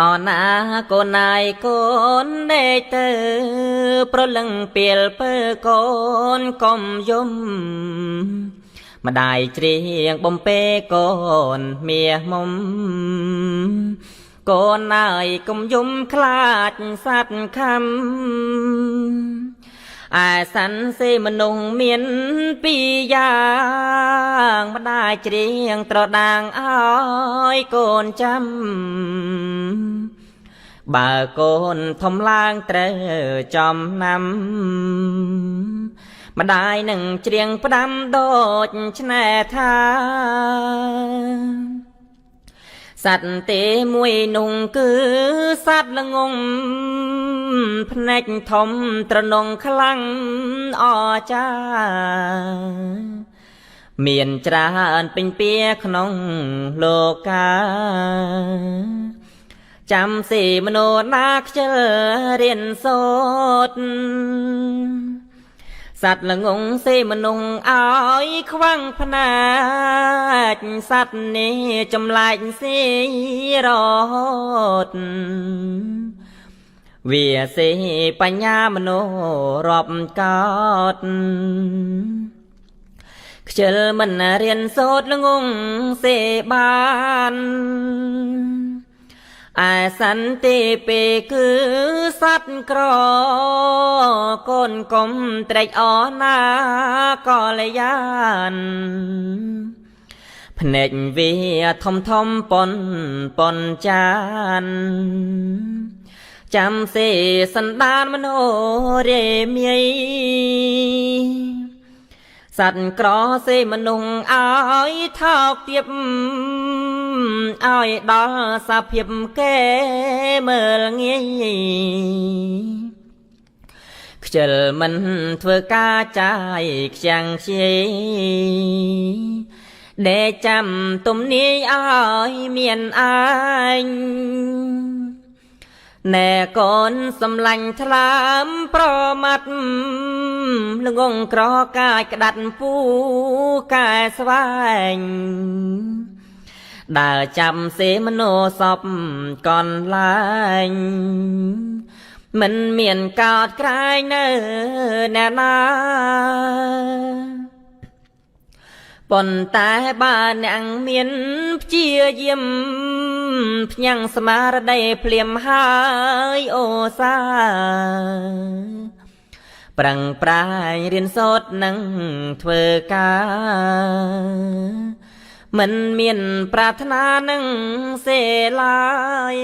អណាកូនណាយកូនដេកទៅប្រលឹងពេលពើកូនកុំយំម្ដាយច្រៀងបំពេកូនមាសមុំកូនណាយកុំយំខ្លាចសត្វខំឯសាន់សេមនុស្សមានពីរយ៉ាងម្ដាយច្រៀងត្រដាងឲ្យកូនចាំបើកូនធំឡើងត្រូវចំណាំម្ដាយនឹងច្រៀងផ្ដាំដូចឆ្នេរថាសត្វទេមួយនោះគឺសត្វល្ងងភ្នែកធំត្រនងខ្លាំងអស្ចារ្យមានច្រើនពេញពាក្នុងលោកាចាំសេមនោណាខ្ជិលរៀនសូត្រសត្វល្ងងសេមនុស្សឲ្យខ្វាំងភ្នែកសត្វនេះចម្លែកសេរហូតវាសេបញ្ញាមនុស្សរាប់កោតខ្ជិលមិនរៀនសូត្រល្ងងសេបានឯសន្តិពេគឺសត្វក្រកូនកុំត្រេកអរណាកលយានភ្នែកវាធំធំប៉ុនចានចាំសេសន្តានមនោរេមាយសត្វក្រសេមនុស្សឲ្យថោកទាបឲ្យដល់សភាពគេមើលងាយខ្ជិលមិនធ្វើការចាយខ្ចាំងខ្ជាយដេកចាំទំនាយឲ្យមានអញណែកូនសំឡាញ់ថ្លើមប្រមាត់ល្ងងក្រកាយក្តាត់ពូកែស្វែងដើរចាំសេមនោសពកនឡាញមិនមានកោតក្រែងនៅណែណាប៉ុន្តែបើអ្នកមានព្យាយាមភ្ញាំងស្មារតីភ្លាមហើយអូសាប្រឹងប្រែងរៀនសូត្រនឹងធ្វើការមិនមានប្រាថ្នានឹងសេឡាយ